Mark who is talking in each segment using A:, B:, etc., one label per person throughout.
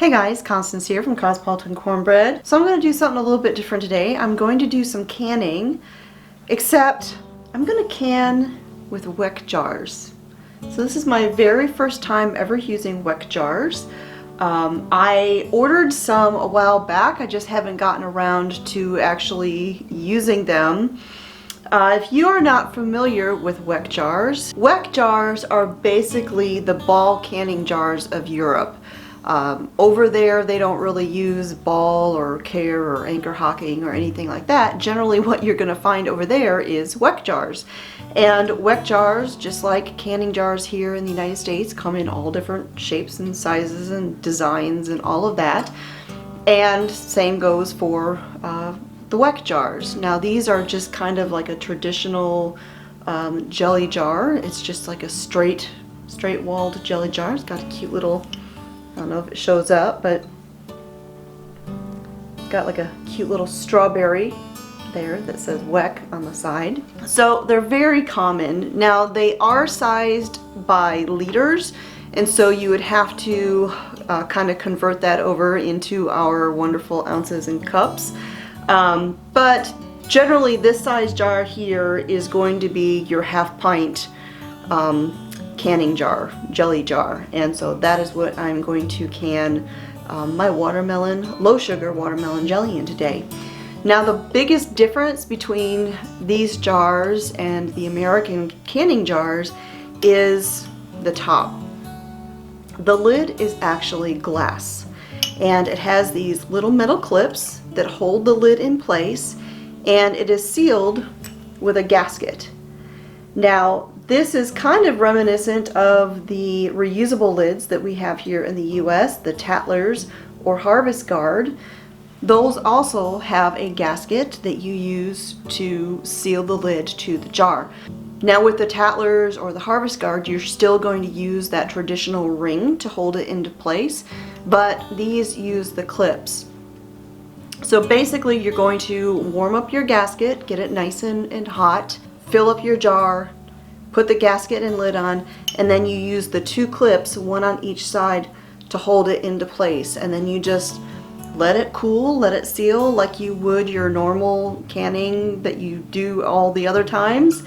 A: Hey guys, Constance here from Cosmopolitan Cornbread. So I'm going to do something a little bit different today. I'm going to do some canning, except I'm going to can with Weck jars. So this is my very first time ever using Weck jars. I ordered some a while back. I just haven't gotten around to actually using them. If you are not familiar with Weck jars are basically the ball canning jars of Europe. Over there they don't really use ball or care or anchor hocking or anything like that. Generally what you're going to find over there is Weck jars. And Weck jars, just like canning jars here in the United States, come in all different shapes and sizes and designs and all of that. And same goes for the Weck jars. Now these are just kind of like a traditional jelly jar. It's just like a straight walled jelly jar. It's got a cute little, I don't know if it shows up, but it's got like a cute little strawberry there that says Weck on the side. So they're very common. Now they are sized by liters, and so you would have to kind of convert that over into our wonderful ounces and cups. But generally this size jar here is going to be your half pint canning jar, jelly jar, and so that is what I'm going to can my watermelon, low sugar watermelon jelly in today. Now the biggest difference between these jars and the American canning jars is the top. The lid is actually glass, and it has these little metal clips that hold the lid in place, and it is sealed with a gasket. Now this is kind of reminiscent of the reusable lids that we have here in the US, the Tattlers or Harvest Guard. Those also have a gasket that you use to seal the lid to the jar. Now with the Tattlers or the Harvest Guard, you're still going to use that traditional ring to hold it into place, but these use the clips. So basically you're going to warm up your gasket, get it nice and hot, fill up your jar, put the gasket and lid on, and then you use the two clips, one on each side, to hold it into place. And then you just let it cool, let it seal like you would your normal canning that you do all the other times.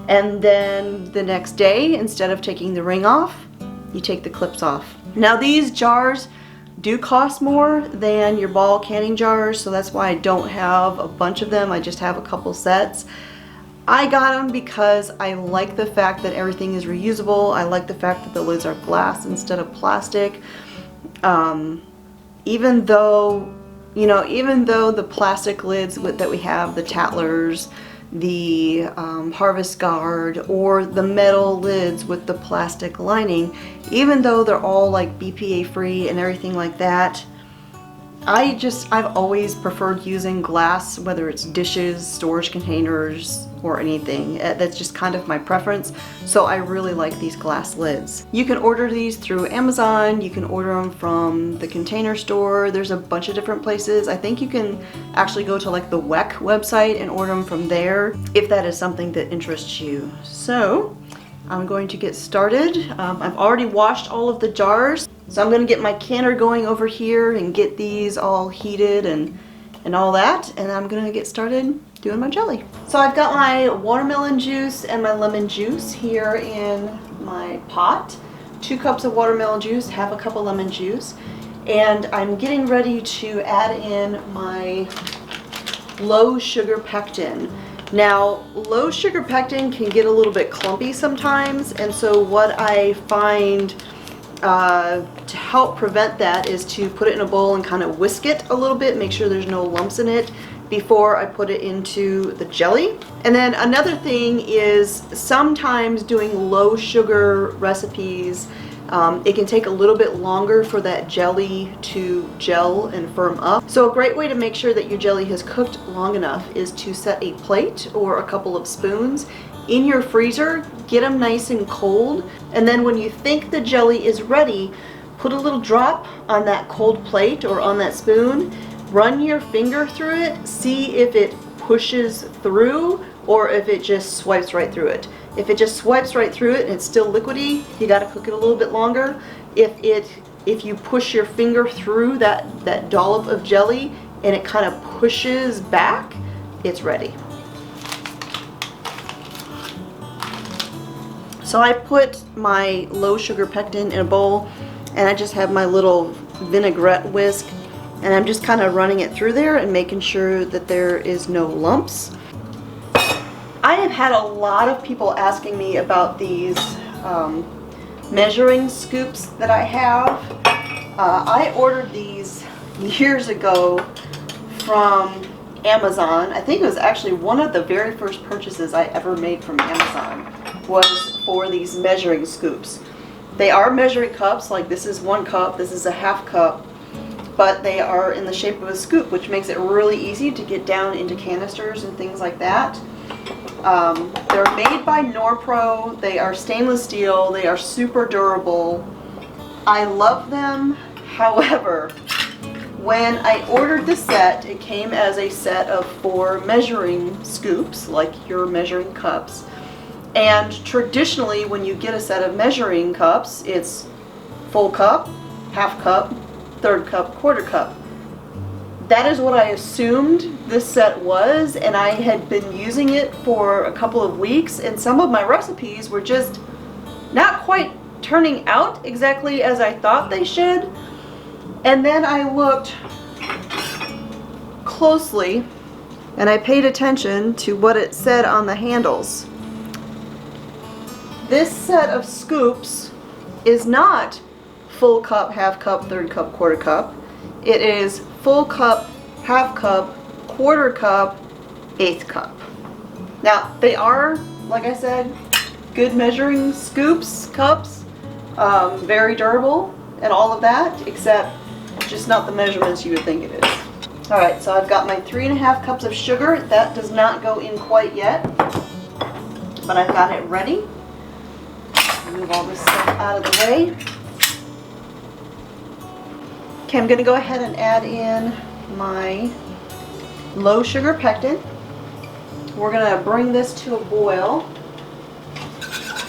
A: And then the next day, instead of taking the ring off, you take the clips off. Now these jars do cost more than your ball canning jars, so that's why I don't have a bunch of them. I just have a couple sets. I got them because I like the fact that everything is reusable. I like the fact that the lids are glass instead of plastic. Even though the plastic lids that we have, the Tattlers, the Harvest Guard, or the metal lids with the plastic lining, even though they're all like BPA free and everything like that, I've always preferred using glass, whether it's dishes, storage containers, or anything. That's just kind of my preference. So I really like these glass lids. You can order these through Amazon. You can order them from the Container Store. There's a bunch of different places. I think you can actually go to like the Weck website and order them from there if that is something that interests you. So I'm going to get started. I've already washed all of the jars. So I'm going to get my canner going over here and get these all heated and all that, and I'm going to get started doing my jelly. So I've got my watermelon juice and my lemon juice here in my pot. 2 cups of watermelon juice, half a cup of lemon juice, and I'm getting ready to add in my low sugar pectin. Now low sugar pectin can get a little bit clumpy sometimes, and so what I find to help prevent that is to put it in a bowl and kind of whisk it a little bit, make sure there's no lumps in it before I put it into the jelly. And then another thing is sometimes doing low sugar recipes, it can take a little bit longer for that jelly to gel and firm up. So a great way to make sure that your jelly has cooked long enough is to set a plate or a couple of spoons in your freezer, get them nice and cold, and then when you think the jelly is ready, put a little drop on that cold plate or on that spoon, run your finger through it, see if it pushes through or if it just swipes right through it. If it just swipes right through it and it's still liquidy, you got to cook it a little bit longer. If it if you push your finger through that dollop of jelly and it kind of pushes back, it's ready. So I put my low sugar pectin in a bowl, and I just have my little vinaigrette whisk, and I'm just kind of running it through there and making sure that there is no lumps. I have had a lot of people asking me about these measuring scoops that I have. I ordered these years ago from Amazon. I think it was actually one of the very first purchases I ever made from Amazon was for these measuring scoops. They are measuring cups, like this is 1 cup, this is a half cup, but they are in the shape of a scoop, which makes it really easy to get down into canisters and things like that. They're made by Norpro. They are stainless steel. They are super durable. I love them. However, when I ordered the set, it came as a set of 4 measuring scoops, like your measuring cups. And traditionally, when you get a set of measuring cups, it's full cup, half cup, third cup, quarter cup. That is what I assumed this set was, and I had been using it for a couple of weeks, and some of my recipes were just not quite turning out exactly as I thought they should. And then I looked closely and I paid attention to what it said on the handles. This set of scoops is not full cup, half cup, third cup, quarter cup. It is full cup, half cup, quarter cup, eighth cup. Now, they are, like I said, good measuring scoops, cups, very durable and all of that, except just not the measurements you would think it is. Alright, so I've got my 3.5 cups of sugar. That does not go in quite yet, but I've got it ready. Move all this stuff out of the way. Okay, I'm going to go ahead and add in my low sugar pectin. We're going to bring this to a boil.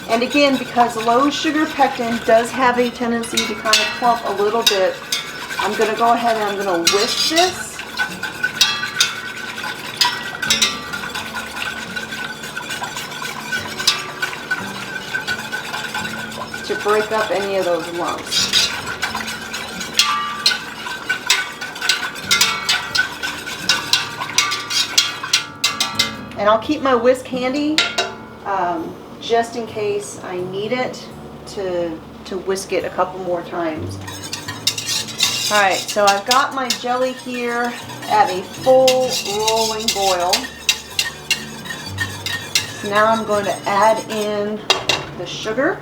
A: And again, because low sugar pectin does have a tendency to kind of clump a little bit, I'm going to go ahead and I'm going to whisk this. To break up any of those lumps. And I'll keep my whisk handy just in case I need it to whisk it a couple more times. Alright, so I've got my jelly here at a full rolling boil. So now I'm going to add in the sugar.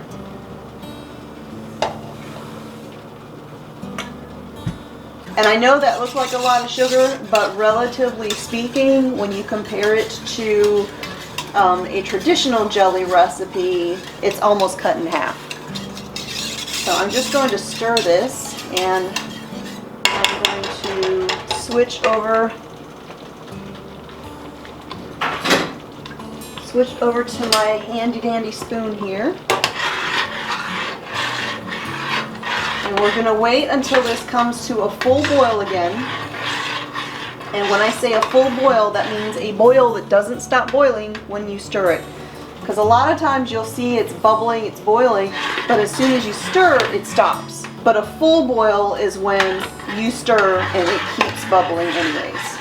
A: And I know that looks like a lot of sugar, but relatively speaking, when you compare it to a traditional jelly recipe, it's almost cut in half. So I'm just going to stir this, and I'm going to switch over to my handy dandy spoon here. And we're going to wait until this comes to a full boil again. And when I say a full boil, that means a boil that doesn't stop boiling when you stir it. Because a lot of times you'll see it's bubbling, it's boiling, but as soon as you stir, it stops. But a full boil is when you stir and it keeps bubbling anyways.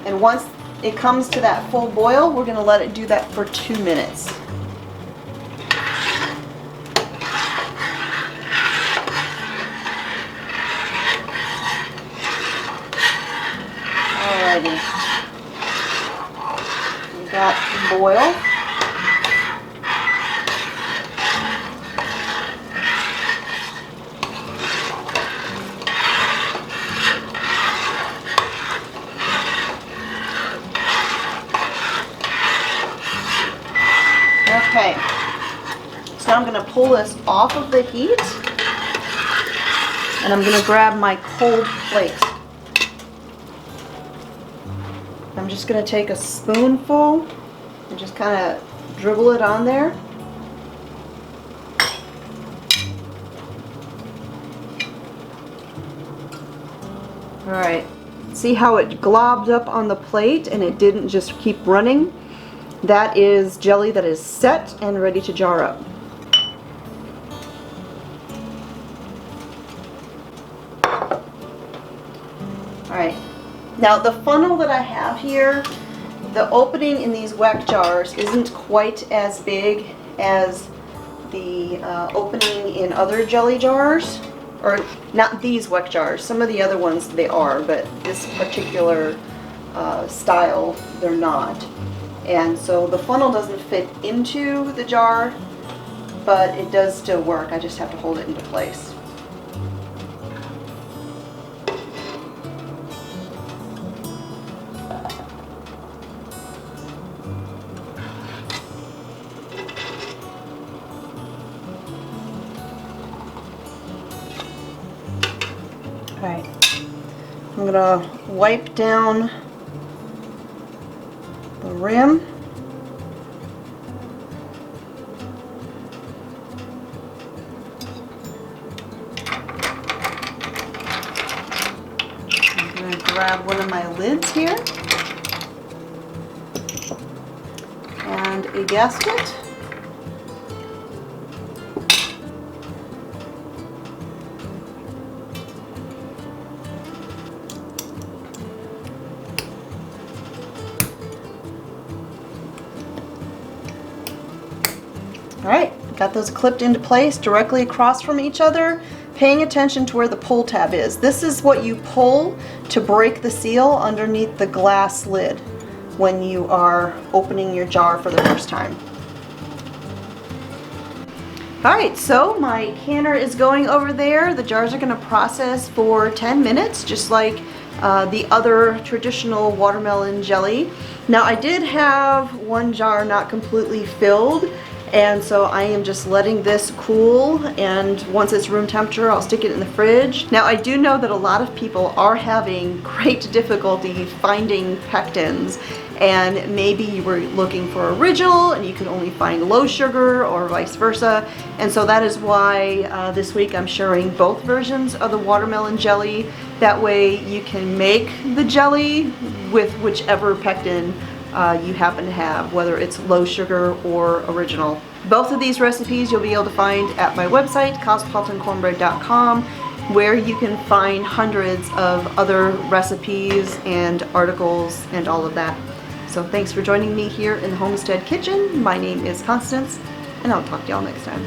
A: And once it comes to that full boil, we're going to let it do that for 2 minutes. Alrighty, we got the boil. Okay, so I'm going to pull this off of the heat, and I'm going to grab my cold plate. I'm just going to take a spoonful and just kind of dribble it on there. Alright, see how it globs up on the plate and it didn't just keep running? That is jelly that is set and ready to jar up. Alright, now the funnel that I have here, the opening in these Weck jars isn't quite as big as the opening in other jelly jars, or not these Weck jars. Some of the other ones they are, but this particular style they're not. And so the funnel doesn't fit into the jar, but it does still work. I just have to hold it into place. Alright, I'm gonna wipe down the rim. I'm gonna grab one of my lids here and a gasket. Alright, got those clipped into place directly across from each other, paying attention to where the pull tab is. This is what you pull to break the seal underneath the glass lid when you are opening your jar for the first time. Alright, so my canner is going over there. The jars are going to process for 10 minutes, just like the other traditional watermelon jelly. Now I did have one jar not completely filled, and so I am just letting this cool, and once it's room temperature I'll stick it in the fridge. Now I do know that a lot of people are having great difficulty finding pectins, and maybe you were looking for original and you could only find low sugar or vice versa, and so that is why this week I'm sharing both versions of the watermelon jelly. That way you can make the jelly with whichever pectin you happen to have, whether it's low sugar or original. Both of these recipes you'll be able to find at my website, cosmopolitancornbread.com, where you can find hundreds of other recipes and articles and all of that. So thanks for joining me here in the Homestead Kitchen. My name is Constance, and I'll talk to y'all next time.